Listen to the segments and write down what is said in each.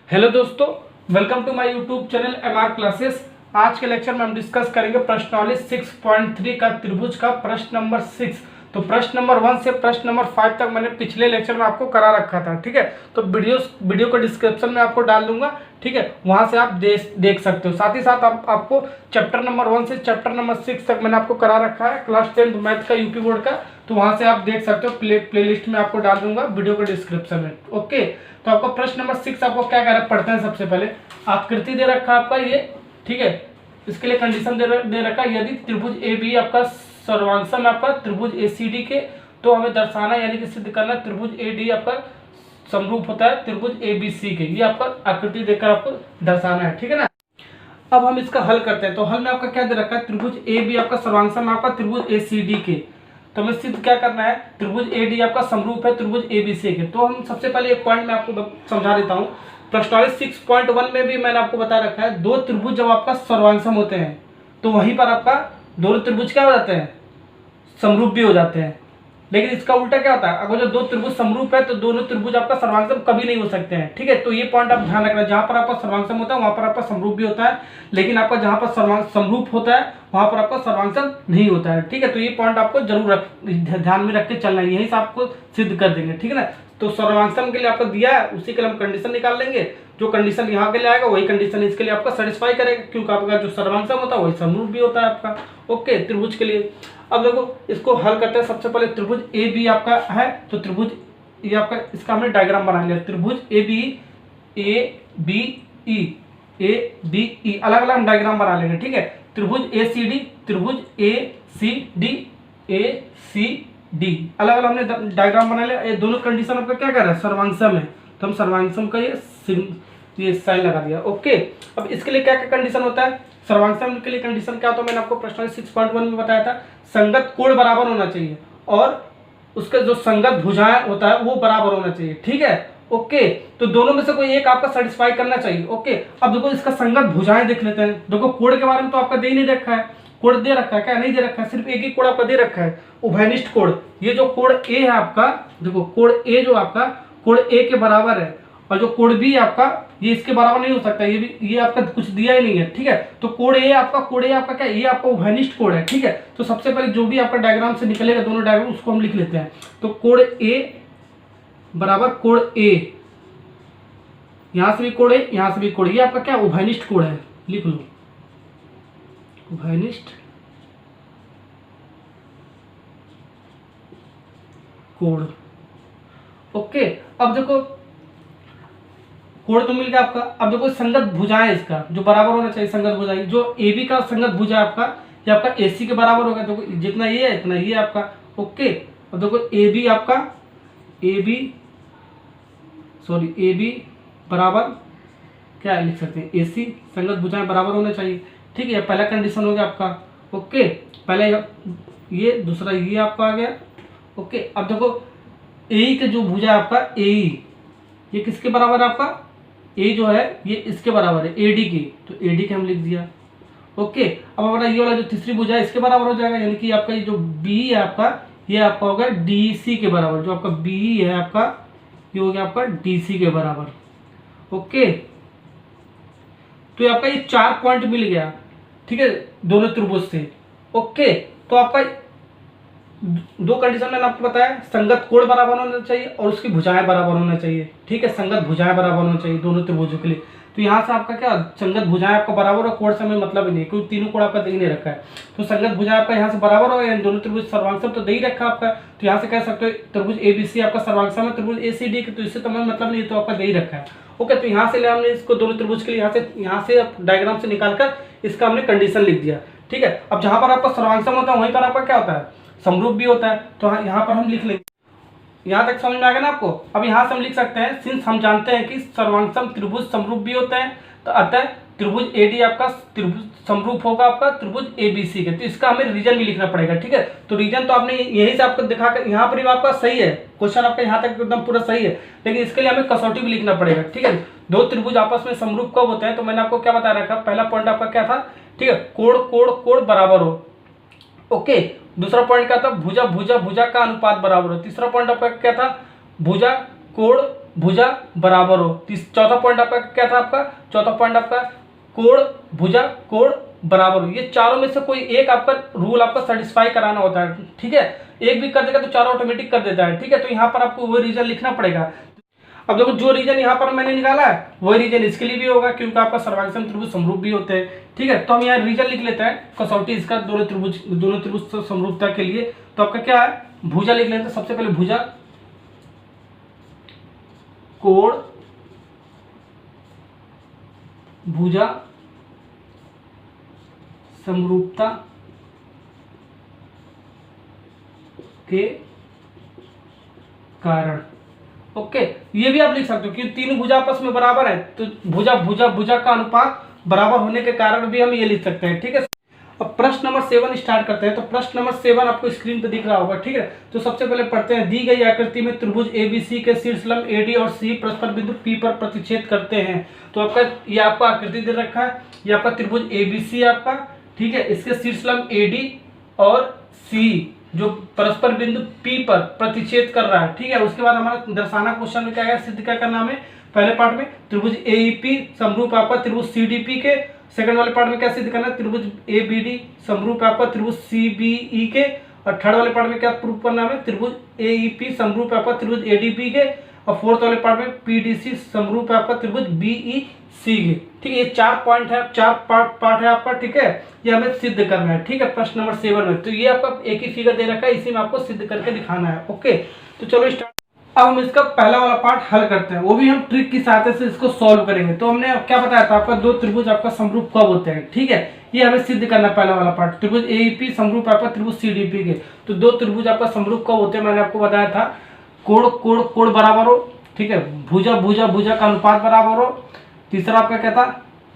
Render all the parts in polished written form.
Hello दोस्तों, welcome to my YouTube channel MR classes. आज के लेक्चर में हम डिस्कस करेंगे प्रश्नावली 6.3 का त्रिभुज का प्रश्न नंबर 6। तो प्रश्न नंबर 1 से प्रश्न नंबर 5 तक मैंने पिछले लेक्चर में आपको करा रखा था। ठीक है, तो वीडियो को डिस्क्रिप्शन में आपको डाल दूंगा। ठीक है, वहां से आप देख सकते हो। साथ ही साथ आपको चैप्टर नंबर 1 से चैप्टर नंबर 6 तक मैंने आपको करा रखा है क्लास 10 मैथ का यूपी बोर्ड का। तो वहां से आप देख सकते हो, प्ले लिस्ट में आपको डाल दूंगा वीडियो को डिस्क्रिप्शन में। ओके, तो आपका प्रश्न नंबर 6 आपको क्या कह रहा है, पढ़ते हैं। सबसे पहले आकृति दे रखा है आपका ये। ठीक है, इसके लिए कंडीशन दे रखा है, यदि त्रिभुज ए बी आपका सर्वांशम आपका त्रिभुज ए सी डी के, तो हमें दर्शाना यानी कि सिद्ध करना त्रिभुज ए डी आपका समरूप होता है त्रिभुज ए बी सी के। ये आपका आकृति देकर आपको दर्शाना है। ठीक है ना। अब हम इसका हल करते हैं। तो हल में आपका क्या दे रखा है, त्रिभुज ए बी आपका सर्वांशम आपका त्रिभुज ए सी डी के। तो हमें सिद्ध क्या करना है, त्रिभुज ए डी आपका समरूप है त्रिभुज ए बी सी के। तो हम सबसे पहले एक पॉइंट मैं आपको समझा देता हूँ। प्रश्नावली 6.1 में भी मैंने आपको बता रखा है, दो त्रिभुज जब आपका सर्वांशम होते हैं तो वहीं पर आपका दोनों त्रिभुज क्या हो जाते हैं, समरूप भी हो जाते हैं। लेकिन इसका उल्टा क्या होता है, अगर जो दो त्रिभुज समरूप है तो दोनों त्रिभुज आपका सर्वांशम कभी नहीं हो सकते हैं। ठीक है, तो ये पॉइंट आप ध्यान रखना। जहां पर आपका सर्वांशम होता है वहां पर आपका समरूप भी होता है, लेकिन आपका जहां पर समरूप होता है वहां पर आपका सर्वांशम नहीं होता है। ठीक है, तो ये पॉइंट आपको जरूर ध्यान में रख के चलना है, यही से आपको सिद्ध कर देंगे। ठीक है ना। तो सर्वांशम के लिए आपको दिया है, उसी के लिए हम कंडीशन निकाल लेंगे। जो कंडीशन यहाँ के लिए आएगा वही कंडीशन इसके लिए आपका सेटिस्फाई करेगा, क्योंकि आपका जो सर्वांशम होता है वही समरूप भी होता है आपका। ओके, त्रिभुज के लिए अब देखो इसको हल करते हैं। सबसे पहले त्रिभुज ए बी आपका है, तो त्रिभुज ये आपका, इसका हमने डायग्राम बना लिया। त्रिभुज ए बी ई अलग अलग हम डायग्राम बना लेंगे। ठीक है, त्रिभुज ए सी डी, त्रिभुज ए सी डी अलग अलग हमने डायग्राम बना लिया। ये दोनों कंडीशन आपका क्या कर रहा है, सर्वांशम है, तो हम सर्वांशम का ये साइन लगा दिया। ओके, अब इसके लिए क्या क्या कंडीशन होता है, सर्वांशम के लिए कंडीशन क्या होता है, मैंने आपको प्रश्न 6.1 में बताया था। संगत कोण बराबर होना चाहिए और उसका जो संगत भुजाएं होता है वो बराबर होना चाहिए। ठीक है, ओके, तो दोनों में से कोई एक आपका सेटिस्फाई करना चाहिए। ओके, अब देखो इसका संगत भुजाएं देख लेते हैं। देखो कोण के बारे में तो आपका दे ही नहीं रखा है, कोण दे रखा है क्या, नहीं दे रखा है, सिर्फ एक ही कोण आपका दे रखा है, उभयनिष्ठ कोण। ये जो कोण ए है आपका, देखो कोण ए जो आपका कोण ए के बराबर है, और जो कोण बी आपका ये इसके बराबर नहीं हो सकता, ये आपका कुछ दिया ही नहीं है। ठीक है, तो कोण ए आपका क्या, ये आपका उभयनिष्ठ कोण है। ठीक है, तो सबसे पहले जो भी आपका डायग्राम से निकलेगा, दोनों डायग्राम उसको हम लिख लेते हैं। तो कोण ए बराबर कोण ए, यहां से भी कोण ए, यहां से भी कोण, ये आपका क्या उभयनिष्ठ कोण है, लिख लो उभयनिष्ठ कोण। ओके, अब देखो कोण तो मिल गया आपका। अब देखो संगत भुजाएं, इसका जो बराबर होना चाहिए संगत भुजाएं, जो ए बी का संगत भुजा आपका ये आपका ए सी के बराबर होगा। देखो जितना ये है इतना ये आपका। ओके, अब देखो ए बी आपका ए बी बराबर क्या लिख सकते हैं, ए सी संगत भुजाएं बराबर होना चाहिए। ठीक है, पहला कंडीशन हो गया आपका। ओके, पहले ये, दूसरा ये आपका आ गया। ओके, अब देखो ए के जो भुजा आपका ए, ये किसके बराबर है आपका, ए जो है ये इसके बराबर है एडी की, तो एडी के हम लिख दिया। ओके, अब हमारा ये वाला जो तीसरी भुजा है इसके बराबर हो जाएगा, यानी कि आपका ये जो बी है आपका, ये आपका होगा डीसी के बराबर। जो आपका बी है आपका ये हो गया आपका डीसी के बराबर। ओके, तो ये आपका ये 4 पॉइंट मिल गया। ठीक है, दोनों त्रिभुज से। ओके, तो आपका दो कंडीशन मैंने आपको बताया, संगत कोण बराबर होना चाहिए और उसकी भुजाएं बराबर होना चाहिए। ठीक है, संगत भुजाएं बराबर होना चाहिए दोनों त्रिभुजों के लिए। तो यहाँ से आपका क्या, संगत भुजाएं आपका बराबर और कोण से हमें मतलब ही नहीं, क्योंकि तीनों कोण आपका दे ही नहीं रखा है। तो संगत भुजाएं आपका यहाँ से बराबर हो गया, दोनों त्रिभुज सर्वांशम तो दे ही रखा आपका। तो यहाँ से कह सकते हो त्रिभुज ए बी सी आपका सर्वांशम है त्रिभुज ए सी डी, तो इससे तो हमें मतलब नहीं, तो आपका दे ही रखा है। ओके, तो यहाँ से हमने इसको दोनों त्रिभुज के लिए यहाँ से डायग्राम से निकालकर इसका हमने कंडीशन लिख दिया। ठीक है, अब जहां पर आपका सर्वांशम होता है वहीं पर आपका क्या होता है, समरूप भी होता है। तो यहाँ पर हम लिख लेंगे। यहाँ तक समझ में आ गया ना आपको। अब यहाँ से हम लिख सकते हैं, सिंस हम जानते हैं कि सर्वांशम त्रिभुज समरूप भी होते हैं, तो अतः त्रिभुज एडी आपका त्रिभुज समरूप होगा आपका त्रिभुज एबीसी के। तो इसका हमें रीजन भी लिखना पड़ेगा। ठीक है, तो रीजन तो आपने यही से आपको दिखा कर, यहाँ पर भी आपका सही है, क्वेश्चन आपका यहाँ तक एकदम पूरा सही है, लेकिन इसके लिए हमें कसौटी भी लिखना पड़ेगा। ठीक है, दो त्रिभुज आपस में समरूप कब होते हैं, तो मैंने आपको क्या बता रखा, पहला पॉइंट आपका क्या था, ठीक है, कोण बराबर हो। ओके, दूसरा पॉइंट क्या था, भुजा का अनुपात बराबर हो। तीसरा पॉइंट आपका क्या था, भुजा कोण भुजा बराबर हो। चौथा पॉइंट आपका क्या था, आपका चौथा पॉइंट आपका कोण भुजा कोण बराबर हो। ये चारों में से कोई एक आपका रूल आपका सेटिस्फाई कराना होता है, ठीक है। एक भी कर देगा तो चारों ऑटोमेटिक कर देता है, ठीक है। तो यहाँ पर आपको वो रीजन लिखना पड़ेगा। अब देखो जो रीजन यहाँ पर मैंने निकाला है वही रीजन इसके लिए भी होगा, क्योंकि आपका सर्वांग त्रिभुज समरूप भी होते हैं, ठीक है। तो हम यहाँ रीजन लिख लेते हैं कसौटी इसका दोनों त्रिभुज समरूपता के लिए। तो आपका क्या है, भुजा लिख लेते हैं। सबसे पहले भुजा कोण भुजा समरूपता के कारण, ओके। ये भी आप लिख सकते हो कि तीनों भुजा आपस में बराबर है, तो भुजा भुजा भुजा का अनुपात बराबर होने के कारण भी हम ये लिख सकते हैं, ठीक है। अब प्रश्न नंबर 7 स्टार्ट करते हैं। तो प्रश्न नंबर 7 आपको स्क्रीन पे दिख रहा होगा, ठीक है। तो सबसे पहले पढ़ते हैं। दी गई आकृति में त्रिभुज एबीसी के शीर्ष लंब एडी और सी परस्पर बिंदु पी पर प्रतिच्छेद करते हैं। तो आपका ये आपको आकृति दे रखा है, ये आपका त्रिभुज एबीसी आपका, ठीक है। इसके शीर्ष लंब एडी और सी जो परस्पर बिंदु P पर प्रतिच्छेद कर रहा है, ठीक है। उसके बाद हमारा दर्शाना क्वेश्चन में क्या है, सिद्ध क्या करना हमें। पहले पार्ट में त्रिभुज एईपी समरूप आपका त्रिभुज सीडीपी के। सेकंड वाले पार्ट में क्या सिद्ध करना है, त्रिभुज एबीडी समरूप आपका त्रिभुज सीबीई के। और थर्ड वाले पार्ट में क्या प्रूफ करना है, त्रिभुज एईपी समरूप आपका त्रिभुज एडीपी के। और फोर्थ वाले पार्ट में पीडीसी समरूप आपका त्रिभुज बीईसी के, ठीक है। ये 4 पॉइंट है, 4 पार्ट है आपका, ठीक है। ये हमें सिद्ध करना है, ठीक है, प्रश्न नंबर 7 में। तो ये आपका एक ही फिगर दे रखा है, इसी में आपको सिद्ध करके दिखाना है, ओके। तो चलो स्टार्ट। अब हम इसका पहला वाला पार्ट हल करते हैं, वो भी हम ट्रिक की सहायता से इसको सॉल्व करेंगे। तो हमने क्या बताया था, आपका दो त्रिभुज आपका समरूप कब होते हैं, ठीक है। ये हमें सिद्ध करना है पहला वाला पार्ट। त्रिभुज एईपी समरूप आपका त्रिभुज सीडीपी के। तो दो त्रिभुज आपका समरूप कब होते हैं, मैंने आपको बताया था कोण कोण कोण बराबर हो, ठीक है। भुजा भुजा भुजा का अनुपात बराबर हो। तीसरा आपका क्या था,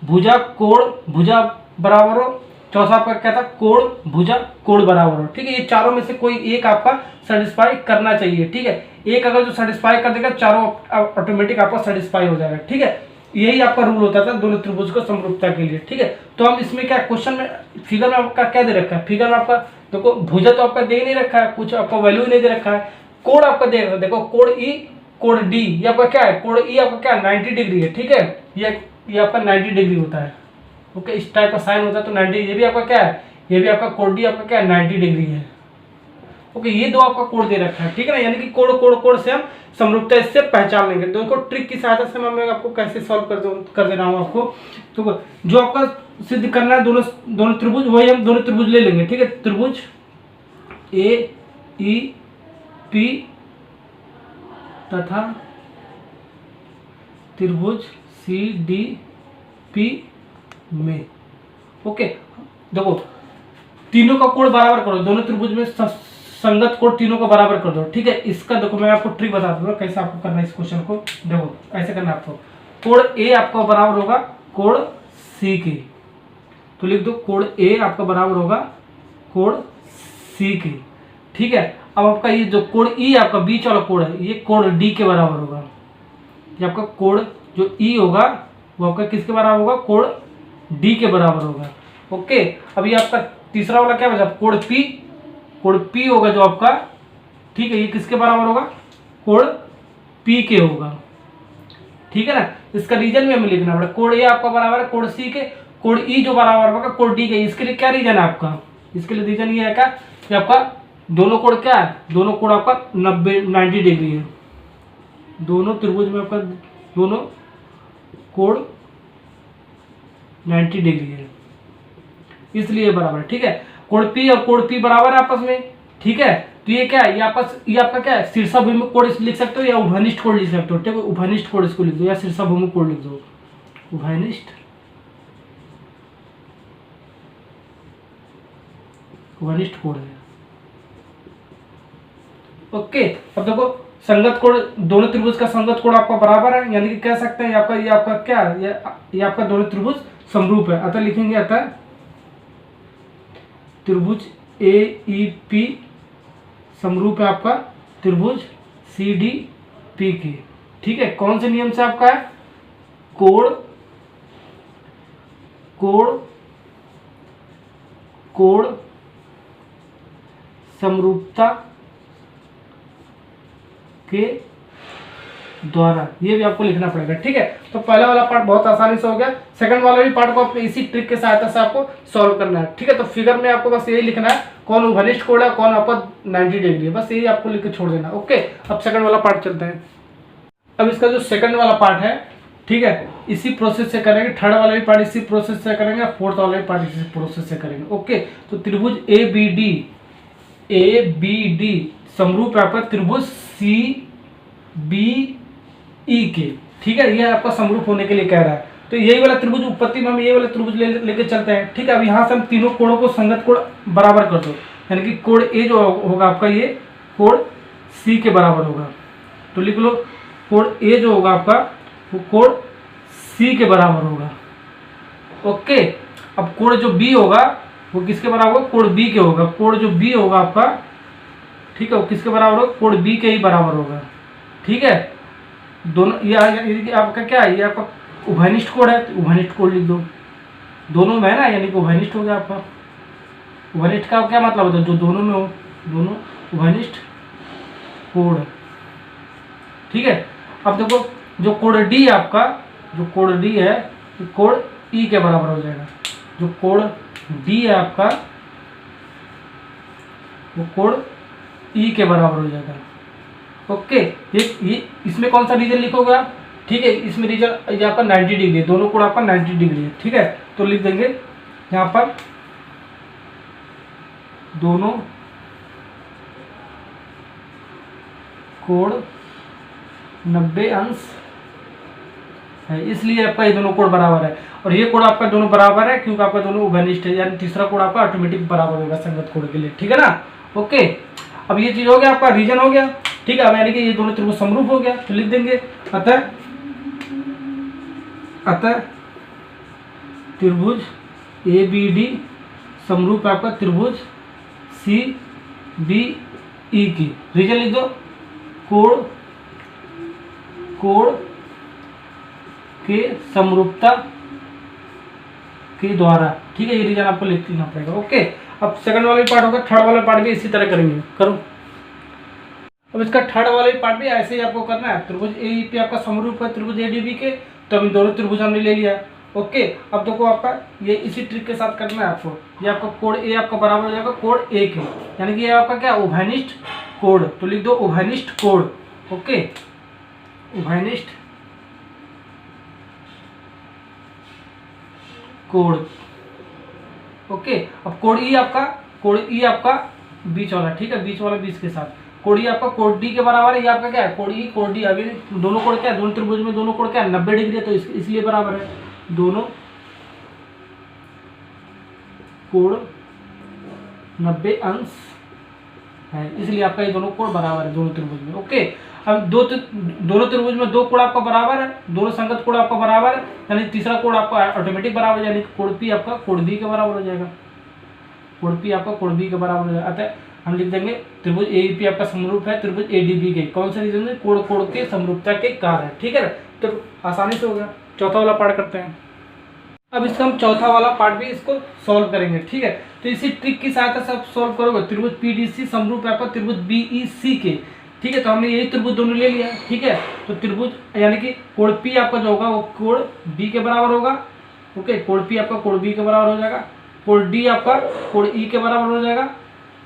भुजा कोण भुजा बराबर हो। चौथा आपका क्या था, कोण भुजा कोण बराबर हो, ठीक है। ये चारों में से कोई एक आपका सेटिस्फाई करना चाहिए, ठीक है। एक अगर जो सेटिस्फाई कर देगा चारों ऑटोमेटिक आपका सेटिस्फाई हो जाएगा, ठीक है। यही आपका रूल होता था दोनों त्रिभुज को समरूपता के लिए, ठीक है। तो हम इसमें क्या क्वेश्चन में फिगर में आपका क्या दे रखा है, फिगर में आपका देखो भुजा तो आपका दे नहीं रखा है, कुछ आपका वैल्यू नहीं दे रखा है। कोण आपका दे रखा है, देखो कोण ई कोण डी, ये आपका क्या है, कोण ई आपका क्या 90 डिग्री है, ठीक है। ये आपका 90 डिग्री होता है, ओके। इस टाइप का साइन होता है तो 90। ये भी आपका क्या है, ये भी आपका कोण डी आपका क्या है 90 डिग्री है, ओके। ये दो आपका कोण दे रखा है, ठीक है ना। यानी कि कोण कोण कोण से हम समरूपता इससे पहचान लेंगे। तो इसको ट्रिक की सहायता से मैं आपको कैसे सॉल्व कर दे रहा हूँ आपको। तो जो आपका सिद्ध करना है दोनों त्रिभुज, वही हम दोनों त्रिभुज ले लेंगे, ठीक है। त्रिभुज ए ई पी तथा त्रिभुज सी डी पी में, ओके। देखो तीनों का कोण बराबर करो, दोनों त्रिभुज में संगत कोण तीनों का बराबर कर दो, ठीक है। इसका देखो मैं आपको ट्रिक बता दूंगा कैसे आपको करना है इस क्वेश्चन को। देखो ऐसे करना आपको, कोण ए आपका बराबर होगा कोण सी के। तो लिख दो कोण ए आपका बराबर होगा कोण सी के, ठीक है। अब आपका ये जो कोण ई आपका बीच वाला कोण है, ये कोण डी के बराबर होगा। ये आपका कोण जो ई होगा वो आपका किसके बराबर होगा, कोण डी के बराबर होगा, ओके। अब ये आपका तीसरा वाला क्या बचा, कोण पी होगा जो आपका, ठीक है। ये किसके बराबर होगा, कोण पी के होगा, ठीक है ना। इसका रीजन भी हमें लिखना पड़ेगा। कोण ए आपका बराबर है कोण सी के, कोण ई जो बराबर होगा कोण डी के। इसके लिए क्या रीजन है आपका, इसके लिए रीजन ये है क्या कि आपका दोनों कोण क्या है, दोनों कोण आपका 90 डिग्री है। दोनों त्रिभुज में आपका दोनों कोण 90 डिग्री है, इसलिए बराबर है, ठीक है। कोण पी और कोण पी बराबर है आपस में, ठीक है। तो ये क्या है, ये आपका क्या है, शीर्षाभिमुख कोण लिख सकते हो या उभयनिष्ठ कोण लिख सकते हो, ठीक है। उभयनिष्ठ कोण इसको लिख दो या शीर्षाभिमुख कोण लिख दो, उभयनिष्ठ कोण है, ओके। अब देखो संगत कोण, दोनों त्रिभुज का संगत कोण आपका बराबर है, यानी कि कह सकते हैं ये आपका क्या है, ये आपका दोनों त्रिभुज समरूप है। अतः लिखेंगे अतः त्रिभुज ए ई पी समरूप है आपका त्रिभुज सी डी पी के, ठीक है। कौन से नियम से आपका है, कोण कोण कोण समरूपता के द्वारा, ये भी आपको लिखना पड़ेगा। ठीक है, तो पहला वाला पार्ट बहुत आसानी से हो गया। सेकंड वाला भी पार्ट को आपको इसी ट्रिक के सहायता से आपको सॉल्व करना है। ठीक है, तो फिगर में आपको बस यही लिखना है कौन उभयनिष्ठ कोण है, कौन अपर 90 डिग्री है, बस यही आपको लिख के छोड़ देना। ओके, अब सेकंड वाला पार्ट चलते हैं। अब इसका जो सेकंड वाला पार्ट है, ठीक है, इसी प्रोसेस से करेंगे। थर्ड वाला भी पार्ट इसी प्रोसेस से करेंगे, फोर्थ वाला भी पार्ट इसी प्रोसेस से करेंगे। ओके, तो त्रिभुज ए बी डी समरूप है आपका त्रिभुज सी बी ई के। ठीक है, ये आपका समरूप होने के लिए कह रहा है। तो यही वाला त्रिभुज उत्पत्ति में हम ये वाला त्रिभुज लेके चलते हैं। ठीक है, अब यहाँ से हम तीनों कोणों को संगत कोण बराबर कर दो, यानी कि कोण ए जो होगा आपका, ये कोण सी के बराबर होगा। तो लिख लो कोण ए जो होगा आपका वो कोण सी के बराबर होगा। ओके, अब कोण जो बी होगा वो किसके बराबर होगा, कोण बी के होगा। कोण जो बी होगा आपका, ठीक है, वो किसके बराबर होगा, कोण बी के ही बराबर होगा। ठीक है, दोनों ये आपका क्या है, ये आपका उभयनिष्ठ कोण है, तो उभयनिष्ठ कोण लिख दो। दोनों में है ना, यानी कि उभयनिष्ठ हो गया आपका। उभयनिष्ठ का क्या मतलब होता है, जो दोनों में हो, दोनों उभयनिष्ठ कोण। ठीक है, अब देखो जो कोण डी है आपका, जो कोण डी है कोण ई के बराबर हो जाएगा। जो कोण डी है आपका वो कोण ई के बराबर हो जाएगा। ओके, ये इसमें कौन सा रीजन लिखोगे आप, ठीक है, इसमें रीजन ये आपका 90 डिग्री है, दोनों कोण आपका 90 डिग्री है। ठीक है, तो लिख देंगे यहाँ पर दोनों कोण 90 अंश है, इसलिए आपका ये दोनों कोण बराबर है। और ये कोण आपका दोनों बराबर है क्योंकि आपका दोनों उभयनिष्ठ है, यानी तीसरा कोण आपका ऑटोमेटिक बराबर होगा संगत कोण के लिए। ठीक है ना। ओके, अब ये चीज हो गया, आपका रीजन हो गया। ठीक है, अब यानी कि ये दोनों त्रिभुज समरूप हो गया, तो लिख देंगे अतः त्रिभुज ए बी डी समरूप है आपका त्रिभुज सी बी ई की। रीजन लिख दो, कोण के समरूपता के द्वारा। ठीक है, ये रीजन आपको लिखना पड़ेगा। ओके, अब सेकंड वाला पार्ट होगा, थर्ड वाला पार्ट भी इसी तरह करेंगे। करो, अब इसका थर्ड वाला पार्ट भी ऐसे ही आपको करना है। त्रिभुज ए पे आपका समरूप है त्रिभुज ए डी बी के, तो अभी दोनों त्रिभुज हमने ले लिया। ओके, अब देखो आपका ये इसी ट्रिक के साथ करना है आपको। ये आपका कोण ए आपका बराबर हो जाएगा कोण ए के, यानी कि ये आपका क्या उभयनिष्ठ कोण, तो लिख दो उभयनिष्ठ कोण। ओके, उभयनिष्ठ कोण। ओके, अब कोण ई आपका बीच वाला, ठीक है, बीच वाला बीच के साथ कोण ई आपका कोण डी के बराबर है। ये आपका क्या है, कोण ई कोण डी। अभी दोनों कोण क्या है, दोनों त्रिभुज में दोनों कोण क्या है 90 डिग्री है, तो इसलिए बराबर है। दोनों कोण 90 अंश है, इसलिए आपका ये दोनों कोण बराबर है दोनों त्रिभुज में। ओके, अब दोनों त्रिभुज में दो कोण आपका बराबर है, दोनों संगत कोण आपका बराबर है, यानी तीसरा कोण आपका ऑटोमेटिक बराबर है, यानी कोण पी आपका कोण बी के बराबर हो जाएगा। कोण पी आपका कोण बी के बराबर हो जाएगा। अतः हम लिख देंगे त्रिभुज ए पी आपका समरूप है त्रिभुज ए डी बी के। कौन सा रीजन है, कोण के समरूपता के कारण। ठीक है ना, तो आसानी से हो गया। चौथा वाला पार्ट करते हैं। अब इसका हम चौथा वाला पार्ट भी इसको सॉल्व करेंगे। ठीक है, तो इसी ट्रिक की सहायता से आप सॉल्व करोगे। त्रिभुज पीडीसी समरूप है आपका त्रिभुज बीईसी के। ठीक है, तो हमने यही त्रिभुज दोनों ले लिया। ठीक है, तो त्रिभुज यानी कि कोण पी आपका जो होगा वो कोण बी के बराबर होगा। ओके, कोण पी आपका कोण बी के बराबर हो जाएगा। कोण डी आपका कोण ई के बराबर हो जाएगा।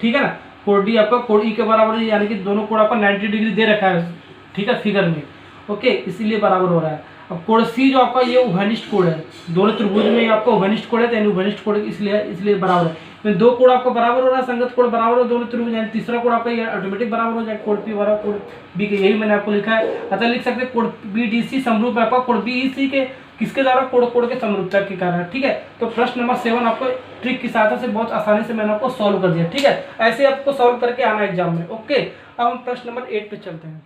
ठीक है ना, कोण डी आपका कोण ई के बराबर है, यानी कि दोनों कोण आपका 90 डिग्री दे रखा है। ठीक है, फिगर में। ओके, इसीलिए बराबर हो रहा है। अब कोण सी जो आपका ये उभयनिष्ठ कोण है, दोनों त्रिभुज में आपका उभयनिष्ठ कोण है, यानी उभयनिष्ठ कोण इसलिए बराबर है। दो कोण आपका बराबर हो रहा है, संगत कोण बराबर हो दोनों त्रिभुज, यानी तीसरा कोण आपका ये ऑटोमेटिक बराबर हो जाएगा कोण पी बराबर कोण बी के। यही मैंने आपको लिखा है। अतः लिख सकते हैं कोण बी डी सी समरूप है आपका कोण बी ई सी के, किसके द्वारा, कोण के समरूपता के कारण। ठीक है, तो प्रश्न नंबर 7 आपको ट्रिक की सहायता से बहुत आसानी से मैंने आपको सॉल्व कर दिया। ठीक है, ऐसे आपको सॉल्व करके आना एग्जाम में। ओके, अब हम प्रश्न नंबर 8 पे चलते हैं।